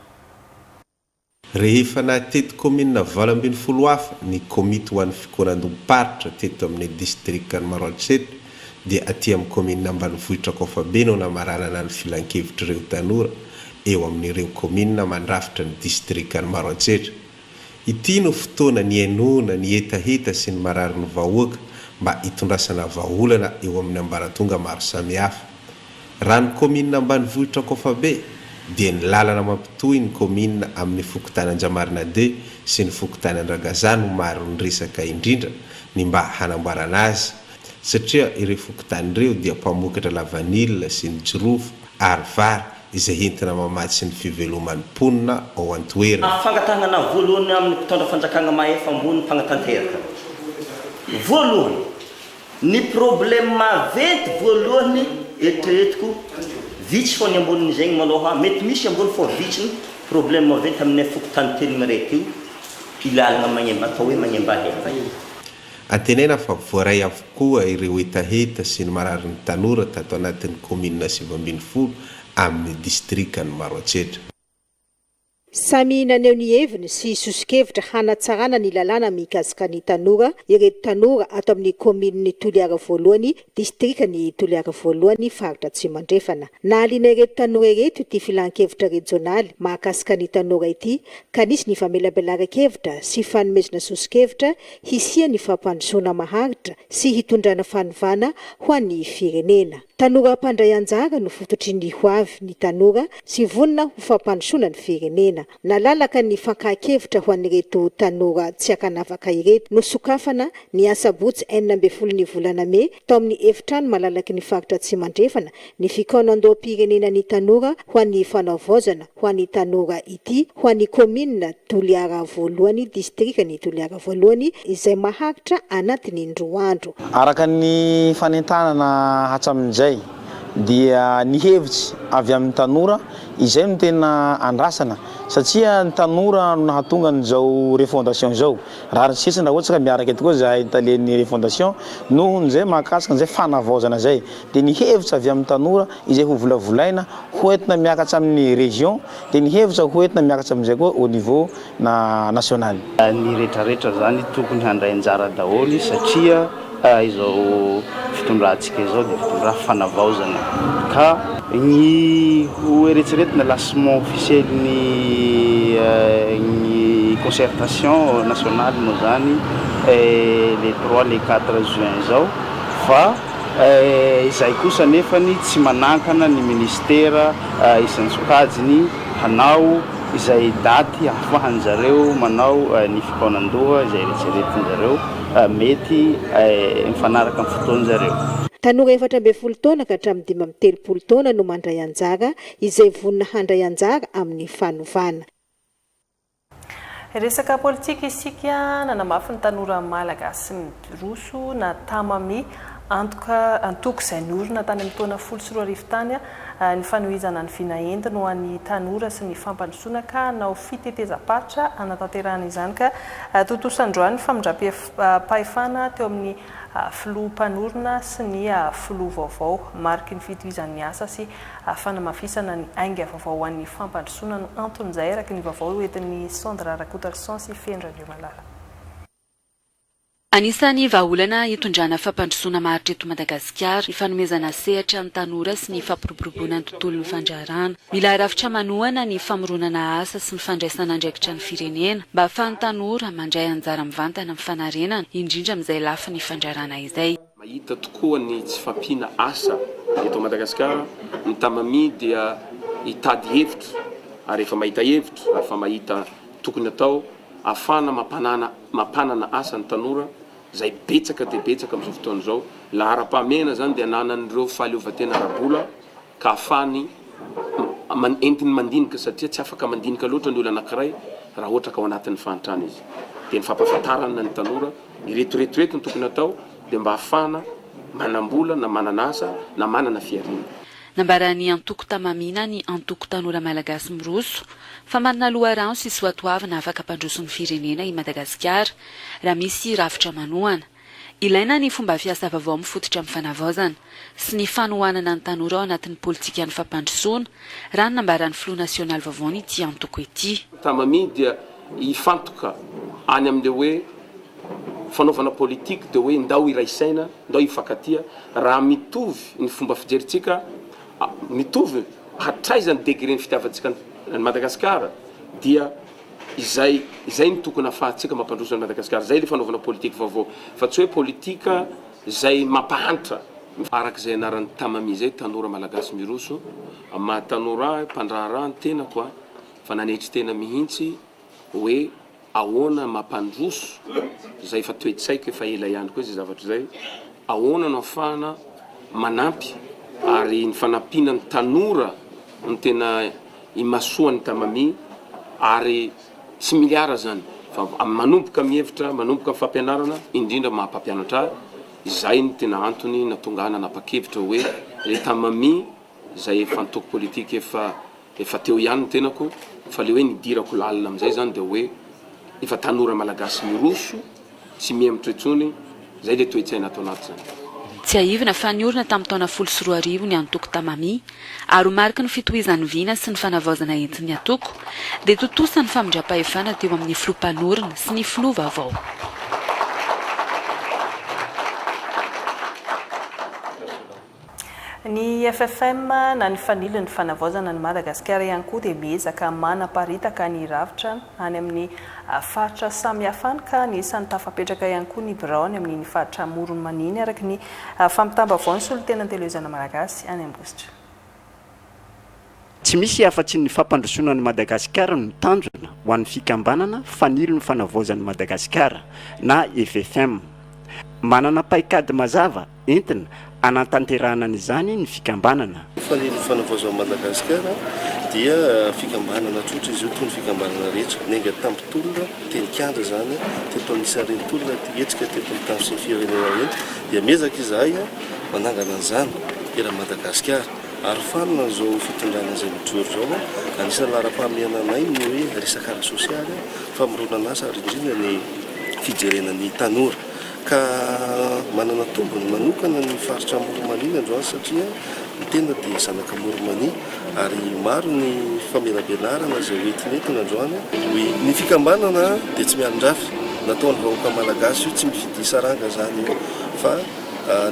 Speaker 3: Rehefa nateto commune Valambin'ny folo hafa ny komity ho an'ny fikeo-nandoparitra teto amin'ny distrika ny Maroantsetra dia aty amin'ny commune Ambanivohitra Kofabe no namaranana ny filan-kevitrireo tanora eo amin'ireo commune mandrafitra ny distrika ny Maroantsetra. Ity no fotoana ny enona ny etaheta sy ny marary ny vahoaka mba hitondrasana vahaolana eo amin'ny ambaratonga maro samihafa. Raha ny commune Ambanivohitra Kofabe dia ny lalana mampitohy ny commune amin'ny fokotanan-Jamarina D sy ny fokotanan-Dragazano maro ny resaka indrindra ny mba hanamboarana azy satria ireo fokotan'ireo dia mpamokatra lavanila sy ny jirofo ary vary izay entina mamatsy ny fiveloman'ny mponina ao an-toerana.
Speaker 5: Fangatahana voalohany amin'ny mpitondra fanjakana mahefa ambony fanatanteraka. Voalohany ny problème maventy voalohany eritreretiko vitsy fo ny amboniny zegny maloha mety misy ambony fo vitsy ny problème maventy amin'ny fokotany teny miraiky io ilalana magnimba atao hoe magnimba hefa.
Speaker 3: Antenena fa voaray avokoa ireo etaheta sy ny marary ny tanora tato anatin'ny commune 7 amin'ny distrika ny Maroantsetra.
Speaker 4: Samy naneho ny heviny sy sosikevitra hanatsarana ny lalàna mikasika ny tanora, ireto tanora ato amin'ny kominy Toliara voalohany, distrika ny Toliara voalohany, faritra Tsimandrefana. Nahaliana ireto tanora ireto ity filan-kevitra regionaly mahakasika ny tanora ity, ka nisy ny famelabelaran-kevitra sy fanomezana sosikevitra hisia ny fampandrosoana maharitra sy hitondrana fanovana ho an'ny firenena. Tanora mpandray anjara no fototry ny hoavy ny tanora sy vonina ho fampandrosoana ny firenena. Nalalaka ny fankahakevitra ho an'ireto tanora tsy akanavaka ireto no sokafana ny asabotsy 12 ny volana May tao amin'ny efitrano malalaky ny faritra Tsimandrefana ny fikaonan-doham-pirenena ny tanora ho an'ny fanaovozana ho an'ny tanora ity ho an'ny komina Toliara voalohany, distrika ny Toliara voalohany izay maharitra anatin'ny 2 andro.
Speaker 6: Araka ny fanentanana hatramin'izay dia ny hevitsy avy amin'ny tanora izay no tena andrasana satria ny tanora no nahatonga an'izao refondation zao raha ny sitsiny raha ohatsy ka miaraka eto koa zahay talen'ny refondation noho nizay mahakasika an'izay fanavaozana zay dia ny hevitsy avy amin'ny tanora izay ho volavolaina hoentina miakatra amin'ny région dia ny hevitra hoentina miakatra amin'izay koa au niveau national.
Speaker 7: Ny rehetrarehetra zany tokony handray anjara daholo satria izao fitondrantsika izao dia fitondra fanavaozana ka ny hoeritseretina lancement officiel ny concertation nationale moa zany les 3 les 4 juin zao fa izay kosa nefany tsy manankana ny ministera isan'ny sokajiny hanao izay daty ahafahan'zareo manao ny fikaonandoha izay eritseretin'zareo mety mifanaraka amin'ny fotoan'zareo.
Speaker 4: Tanora 14 taona ka hatramin'ny 13 taona no mandray anjara izay vonina handray anjara amin'ny fanovana.
Speaker 1: Resaka politika isika nanamafy ny tanora malagasy miroso na tamami antoko izay niorina tany amin'ny taona 14 tany ny fanohizana ny vinaendy no an'ny tanora sy ny fampandrosoana ka nao fitetezam-paritra anatanterahana izany ka tontosandroany famindram-pahefana teo amin'ny filoha mpanorona sy ny filoha vaovao mariky ny fitohizan'ny asa sy fanamafisana ny ainga vaovao an'ny fampandrosoana no anton'izay araky ny vaovao entin'ny Sandra Rakotarson sy Fendra Malala.
Speaker 8: Anisany vahaolana hitondrana fampandrosoana maharitra eto Madagasikara ny fanomezana sehatra amin'ny tanora sy ny fampiroboroboana ny tontolon'ny fandraharana. Mila rafitra manohana ny famoronana asa sy ny fandraisana andraikitra ny firenena mba ahafahan'ny tanora mandray anjara mivantana amin'ny fanarenana indrindra amin'izay lafa ny fandraharana izay.
Speaker 9: Mahita tokoa ny tsy fampiana asa eto Madagasikara, ny tamami dia hitady hevitra ary efa mahita hevitra afa mahita tokony atao afana mampanana asa ny tanora zay betsaka dia betsaka amin'izao fotoan'izao. Lahara-pahamehana zany dia ananan'ireo fahaleovan-tena ara-bola ka afany entiny mandinika satria tsy afaka mandinika loatra ny olona anankiray raha ohatra ka ao anatin'ny fahantrana izy. Dia ny fampahafantarana ny tanora iretoretorety ny tokony atao dia mba afana manambola na manana asa na manana fiarina.
Speaker 8: Nambarany antoko tamamina ny antoko tanora malagasy miroso fa manana loharano sy soatoavana afaka ampandroso ny firenena i Madagasikara raha misy rafitra manohana. Ilaina ny fomba fiasa vaovao mifototra amin'ny fanavaozana sy ny fanohanana ny tanora ao anatin'ny politika ny fampandrosoana raha ny nambaran'ny filoha nasionaly vaovao ity antoko ity.
Speaker 9: Tamami dia hifantoka any amin'ilay hoe fanaovana politika dia hoe ndao iraisaina, ndao hifankatia raha mitovy ny fomba fijeritsika mitovy hatraizany degré ny fitiavantsika ny Madagasikara dia izay ny tokony ahafahantsika mampandroso ny Madagasikara. Zay le fanaovana politika vaovao fa tsy hoe politika zay mampahantra arak'izay anaran'ny tamami zay tanora malagasy miroso maha tanora mpandraharahany tena koa fa nanetry tena mihitsy hoe ahoana mampandroso zay fa toetsaiko efa ela ihany koa izay zavatra zay ahoana no afahana manampy ary ny fanampiana ny tanora ny tena imasoany tamami ary tsy miliara zany fa manomboka mihevitra manomboka fampianarana indrindra mahampampianatra izay ny tena antony natongana napakevitra hoe le tamami zay fantoko politika efa teo ihany ny tenako fa le hoe nidirako lalina amin'izay zany dia hoe efa tanora malagasy miroso tsy mihemitra itsony zay le toetsaina atao anaty zany.
Speaker 8: Tsy aivina fa niorina tamin'ny taona 14 ny antoko tamami ary mariky ny fitohizan'ny vina sy ny fanavaozana entin'ny atoko dia totosa ny famindram-pahefana teo amin'ny filoha mpanorona sy ny filoha vaovao.
Speaker 1: Ny FFM na ny faniliny fanavaozana ny Madagasikara ihany koa dia miezaka manaparitaka ny ravitra any amin'ny faritra samihafa ka ny isan'ny tafapetraka ihany koa ny Braony amin'ny faritra Morony Maniny araky ny fampitamba vaovao ny solon-tenan'ny televizana malagasy any Ambositra.
Speaker 10: Tsy misy afa-tsy ny fampandrosoana ny Madagasikara no tanjona ho an'ny fikambanana faniliny fanavaozana ny Madagasikara na FFM. Manana paikady mazava entina anatanterahana an'izany ny fikambanana.
Speaker 11: Faniliny fanavaozana Madagasikara dia fikambanana tsotra izy io toy ny fikambanana rehetra nenga tambitolona tenikandra zany teto anisarenitolona etsika teto amin'ny tamin'ny firenena eny dia miezaka izahay manangana an'izany era Madagasikara ary fanina zao fitondrana zay mijoro zao anisany lara-pahamiana anay ny hoe resaka ara sosialy famoronana asa ary indrindra ny fijerenan'ny tanora ka manana tombony manokana ny faritra Moromania androany satria ny tena dia zanaka Moromania ary maro ny famelabelarana zay hoentinentina androany hoe ny fikambanana dia tsy mialondrafy nataony vahoaka malagasy io tsy mifidy saranga zany io fa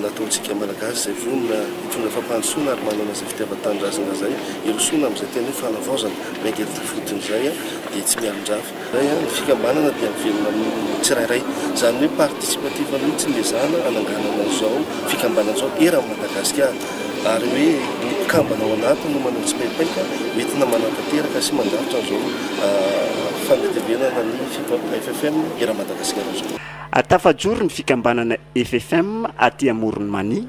Speaker 11: nataontsika malagasy zay vonona hitondra fampandrosoana ary manana zay fitiavan-tanindrazana zay irosona amin'izay tena hoe fanavaozana maingety fotony zay dia tsy mialondrafy zay ny fikambanana dia mivelona amin'ny tsirairay zany hoe participative mihitsy ny lezana ananganana zao fikambanana zao era Madagasikara ary hoe mikambana ao anatiny no manao tsy paipaika entina manatanteraka sy mandrafitra zao fandetevenana ny FFM era Madagasikara zao.
Speaker 10: Tafajoro ny fikambanana FFM aty Moromania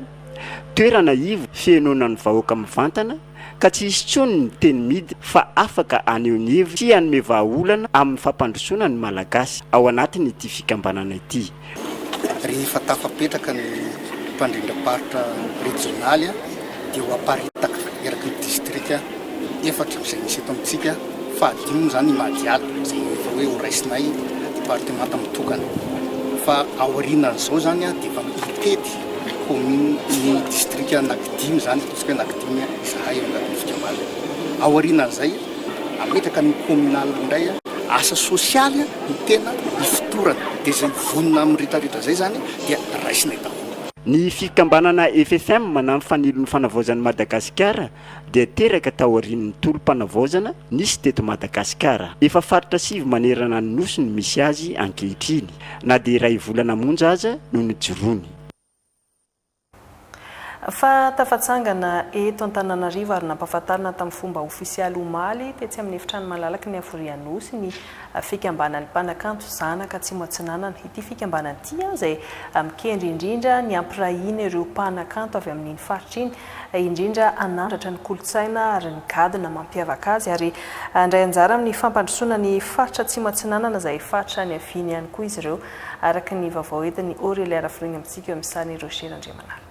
Speaker 10: toerana ivo fienoana ny vahoaka mivantana ka tsy isy tsony ny teny midy fa afaka aneo ny ivo sy anome vahaolana amin'ny fampandrosoana ny malagasy ao anatiny ity fikambanana ity.
Speaker 12: Rehefa tafapetraka ny mpandrindraparitra regionaly dia ho aparitaka eraky ny distrika efatra izay misy eto amintsika fa adino zany madiady zay efa hoe ho raisinay departemanta mitokana fa aorinan'izao zany dia efa mitety commune ny distrika anankidimy zany totsika anankidimy izahay eo anatin'ny fikambanana aorinan'izay ametraka ny communal indray asa sosialy ny tena ifitorana dia zay vonona amin'ny rehetrarehetra zay zany dia raisinay daholo.
Speaker 10: Ny fikambanana FFM manano fanilon'ny fanavaozan'ny Madagasikara dia teraka tao aorian'ny tolom-panavaozana nisy teto Madagasikara. Efa faritra sivy manerana ny nosy ny misy azy ankehitriny na dia iray volana monja aza no nijoroany.
Speaker 1: Fa tafatsangana eto Antananarivo ary nampahafantarina tamin'ny fomba ofisialy omaly tetsy amin'ny efitrano malalaky ny Avorianosy ny fikambanan'ny mpanakanto zanaka tsy moatsinanana. Ity fikambanana ity izay mikendry indrindra ny ampirahina ireo mpanakanto avy amin'iny faritra iny indrindra anandratra ny kolotsaina ary ny gadina mampiavaka azy ary andray anjara amin'ny fampandrosoana ny faritra tsy moatsinanana izay faritra ny aviany ihany koa izy ireo araka ny vaovao entiny Aurélie Arafirina amintsika eo amin'ny sany Roger Andriamanala.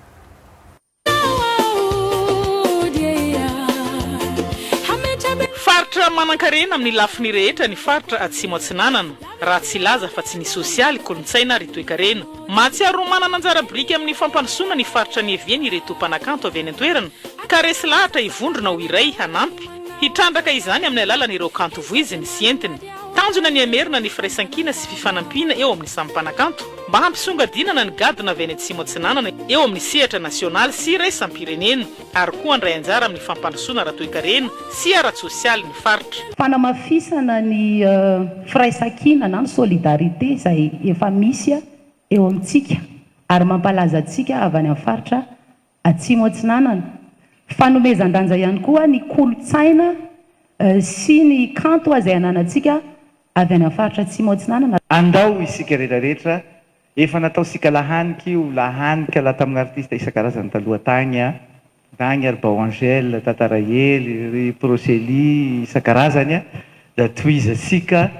Speaker 13: Faritra manan-karena amin'ny lafiny rehetra ny faritra Atsimo Atsinanana raha tsy laza fa tsy ny sosialy kolontsaina ary toe-karena. Mahatsiaro manana anjara biriky amin'ny fampandrosoana ny faritra ny eviany ireto mpanakanto avy any an-toerana ka resy lahatra hivondrona ho iray hanampy hitrandraka izany amin'ny alalan'ireo kanto voiziny sy entiny. Tanjona ny amerina ny firaisan-kina sy fifanampiana eo amin'ny samy mpanakanto mba hampisongadinana ny gadina avy any Atsimo Atsinanana eo amin'ny sehatra nasionaly sy raisam-pirenena ary koa andray anjara amin'ny fampandrosoana ara-toe-karena sy ara-tsosialy ny faritra.
Speaker 14: Fanamafisana ny firaisan-kina na ny solidarité izay efa misy eo amintsika ary mampalaza antsika avy any amin'ny faritra Atsimo Atsinanana. Fanomezan-danja ihany koa ny kolotsaina sy ny kanto izay ananantsika avy any amin'ny faritra Atsimo Atsinanana.
Speaker 15: Andao isika rehetrarehetra efa nataosika lahanika io lahanika laha tamin'ny artista isan-karazany taloha tany ary Bao Angèle, Tatarahely, ry Prosely isan-karazany da toizasika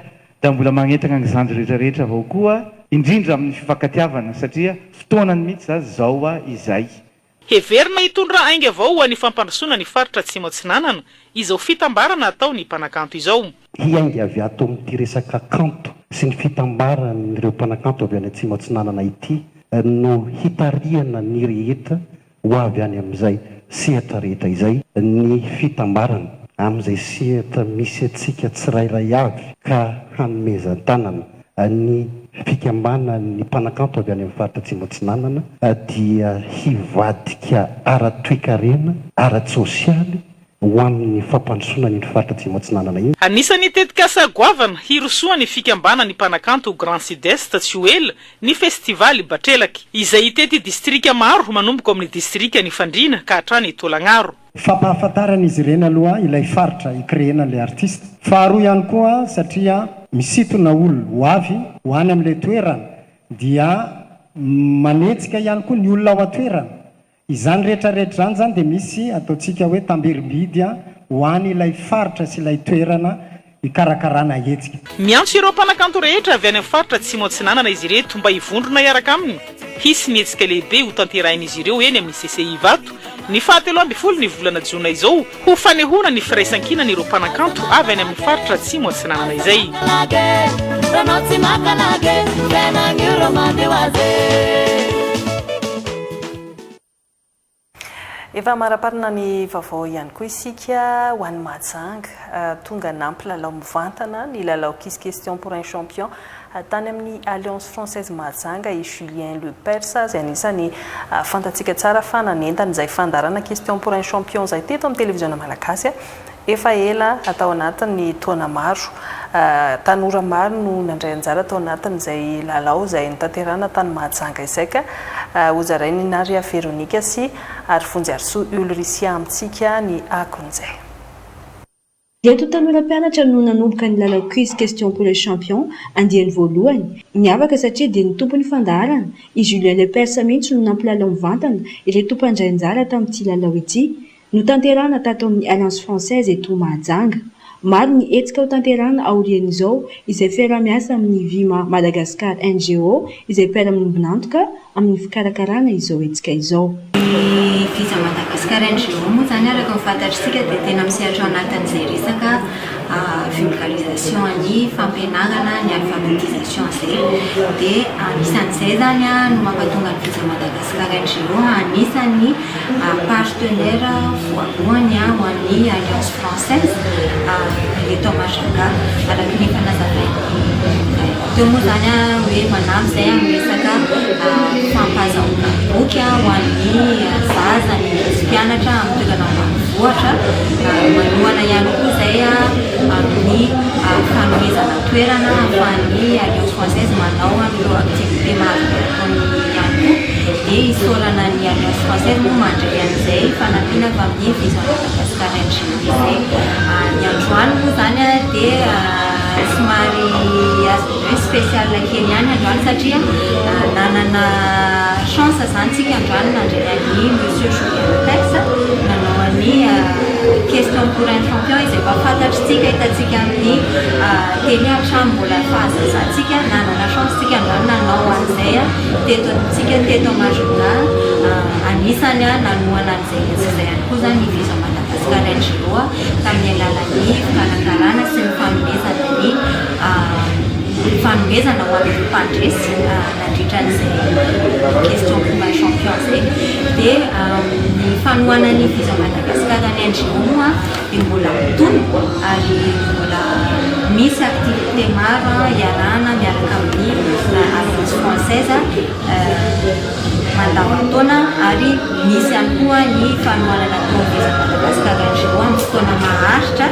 Speaker 15: da mbola magnetana ny zanjo rehetrarehetra avao koa indrindra amin'ny fifankatiavana satria fotoanany mihitsy zao izay.
Speaker 13: Heverina hitondra aingy avao ho an'ny fampandrosoana ny faritra Atsimo Atsinanana izao fitambarana atao ny mpanakanto izao.
Speaker 16: Hiaingy avy ato amin'ity resaka kanto sy ny fitambaran'ireo mpanakanto avy any Atsimo Atsinanana ity no hitariana ny rehetra ho avy any amin'izay sehatra rehetra izay ny fitambarana amin'izay sehatra misy atsika tsirairay avy ka hanomezan-tanana ny fikambana ny mpanakanto avy any amin'ny faritra Atsimo Atsinanana dia hivadika ara-toe-karena ara-tsosialy ho amin'ny fampandrosoana ny faritra Atsimo Atsinanana iny.
Speaker 13: Anisany tetika sagoavana hirosoa ny fikambana ny mpanakanto Grand Sud-Est tsy ho ela ny festivaly Batrelaky izay itety distrika maro manomboka amin'ny distrika ny Fandrina ka hatrany Tolagnaro.
Speaker 16: Fampahafantarana izy ireny aloha ilay faritra ikreena ilay artista. Faharoa ihany koa satria misintona olona ho avy ho any amin'ilay toerana dia manetsika ihany koa ny olona ao an-toerana. Izany rehetrarehetra zany dia misy ataontsika hoe tamberibidy ho any ilay faritra sy ilay toerana ikarakarana hetsika.
Speaker 13: Miantso ireo mpanakanto rehetra avy any amin'ny faritra Atsimo Atsinanana izy ireto mba hivondrona iaraka aminy hisy mihetsika lehibe ho tanterahin'izy ireo eny amin'ny CCI Vato ny 17 ny volana Jona izao ho fanehona ny firaisan-kina ireo mpanakanto avy any amin'ny faritra atsimo Atsinanana izay.
Speaker 1: Efa maraparina ny vaovao ihany koa isika ho an'ny Mahajanga tonga nampilalao mivantana ny lalao question pour un champion tany amin'ny Alliance Française Mahajanga i Julien Lepers izay anisany fantatsika tsara fa nanentany izay fandarana question pour un champion izay teto amin'ny télévision malagasy efa ela atao anatin'ny taona maro tanora maro no nandray anjara atao anatin'izay lalao izay nitanterahana tany Mahajanga izay ka hozarainy Naria Veronika sy ary Fonjy Ulrisia amintsika ny akon'izay.
Speaker 17: Ireto tanora mpianatra no nanomboka ny lalao quiz question pour les champions andiany voalohany. Niavaka satria dia ny tompon'ny fandaharana i Julien Lepers mihitsy no nampilalao mivantana ireto mpandray anjara tamin'ity lalao ity no tanterahana tato amin'ny Alliance Française eto Mahajanga. Maro ny hetsika ho tanterahana aorian'izao izay fiaramiasa amin'ny Vima Madagascar NGO izay mpiara-miombonantoka amin'ny fikarakarana izao hetsika izao.
Speaker 18: Visa Madagascar NGO moa zany araka ny fantatritsika dia tena misehatra anatin'izay resaka vulgarisation ny fampianarana ny alphabétisation izay dia anisan'izay zany no mampatonga ny Visa Madagascar NGO anisan'ny partenaire voalohany ho an'ny Alliance Française eto Mahajanga araka ny fanazavainy teo moa zany hoe manampy izay amin'ny resaka fampahazahoana boky ho an'ny zaza ny mpianatra amin'ny toerana ambanivohitra manohana ihany koa izay amin'ny fanomezana toerana ahafahan'ny Alliance Française manao amin'ireo activité maro ataony ihany koa dia isaorana ny Alliance Française moa mandray an'izay fanampiana avy amin'ny Visa Madagascar NGO izay ny androany moa zany dia somary spécial kely ihany androany satria nanana chance zany tsika androany nandray ny Monsieur Julien Lepers nanao ny question pour un champion izay mba fantatritsika hitatsika amin'ny teny hatramy mbola fahazazantsika nanana chance tsika androany nanao an'izay tetotsika teto Mahajanga anisany nanoana an'izay hetsika ihany koa zany ny Visa Madagascar NGO tamin'ny alalan'ny fikarakarana sy ny fanomezana ny fanomezana ho amin'ny mpandresy nandritra an'izay question pour un champion zay dia ny fanohana ny Visa Madagascar ny NGO moa dia mbola mitombo ary mbola misy activité maro iarahana miaraka amin'ny Alliance Française mandavan-taona ary misy ihany koa ny fanohanana tao Visa Madagascar NGO amin'ny fotoana maharitra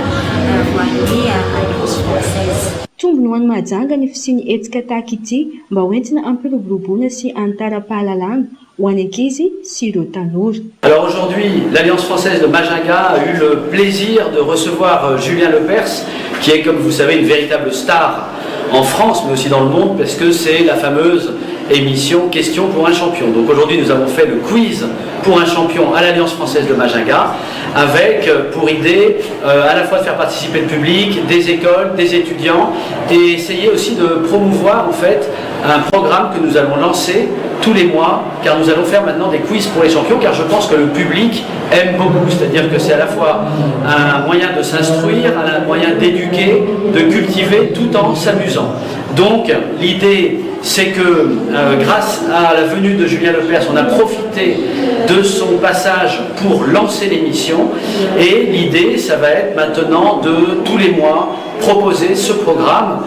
Speaker 18: ho an'ny Alliance Française.
Speaker 17: Tombony ho an'ny Mahajanga ny fisiany hetsika tahaka ity mba hoentina ampiroboroboana sy anitara-pahalalana ho an'ny ankizy sy ireo tanora.
Speaker 19: Alors aujourd'hui, l'Alliance Française de Mahajanga a eu le plaisir de recevoir Julien Lepers, qui est, comme vous savez, une véritable star en France, mais aussi dans le monde, parce que c'est la fameuse émission Question pour un champion. Donc aujourd'hui, nous avons fait le quiz pour un champion à l'Alliance Française de Mahajanga, avec pour idée à la fois de faire participer le public, des écoles, des étudiants, et essayer aussi de promouvoir en fait un programme que nous allons lancer tous les mois, car nous allons faire maintenant des quiz pour les champions, car je pense que le public aime beaucoup, c'est-à-dire que c'est à la fois un moyen de s'instruire, un moyen d'éduquer, de cultiver, tout en s'amusant. Donc l'idée, c'est que grâce à la venue de Julien Lepers, on a profité de son passage pour lancer l'émission, et l'idée, ça va être maintenant de tous les mois proposer ce programme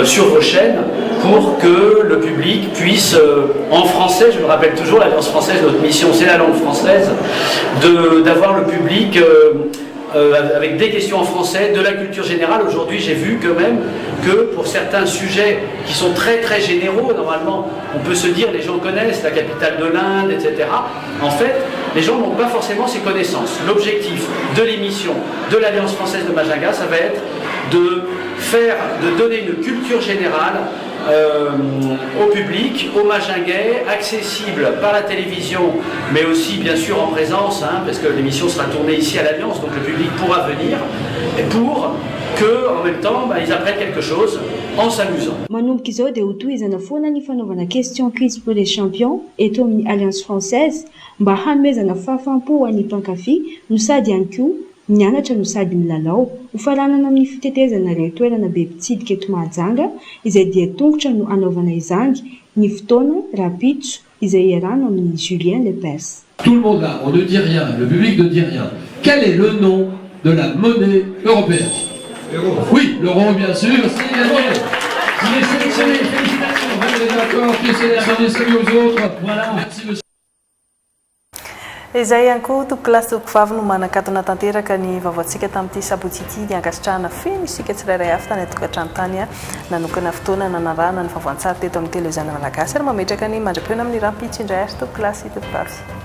Speaker 19: sur vos chaînes pour que le public puisse, en français, je me rappelle toujours, l'Alliance Française, notre mission c'est la langue française, d'avoir le public avec des questions en français, de la culture générale. Aujourd'hui, j'ai vu quand même que pour certains sujets qui sont très très généraux, normalement, on peut se dire, les gens connaissent la capitale de l'Inde, etc. En fait, les gens n'ont pas forcément ces connaissances. L'objectif de l'émission de l'Alliance Française de Mahajanga, ça va être de donner une culture générale au public, aux Mahajangais, accessible par la télévision, mais aussi bien sûr en présence, parce que l'émission sera tournée ici à l'Alliance, donc le public pourra venir, et pour qu'en même temps, ils apprennent quelque chose en s'amusant.
Speaker 17: Manomboka izao dia ho tohizana foana ny fanaovana question quiz pour les champions eto amin'ny Alliance Française mba hanomezana fahafaham-po ho an'ny mpankafy no sady ihany koa mianatra no sady milalao ho faranana amin'ny fitetezana ireo toerana be mpitsidika eto Mahajanga izay dia tongotra no anaovana izany ny fotoana rapitso izay iarahana amin'ny Julien Lepers.
Speaker 20: Tout le monde là, on ne dit rien, le public ne dit rien. Quel est le nom de la monnaie européenne? Oui, l'euro bien sûr, c'est gagné. Il est sélectionné, félicitations. Vous êtes d'accord, qui est sélectionné, salut aux autres. Voilà, merci monsieur.
Speaker 1: Izay ihany koa tokolasy tokovavy no manakatona tanteraka ny vaovaontsika tamin'ity sabotsy ity ny ankasitrahana feno isika tsirairay avy tany atokantrano tany nanokana fotoana nanarahana ny vaovoantsary teto amin'ny televiziona malagasy ary mametraka ny mandra-piona amin'ny rampitso indray ary tokolasy tokovavy.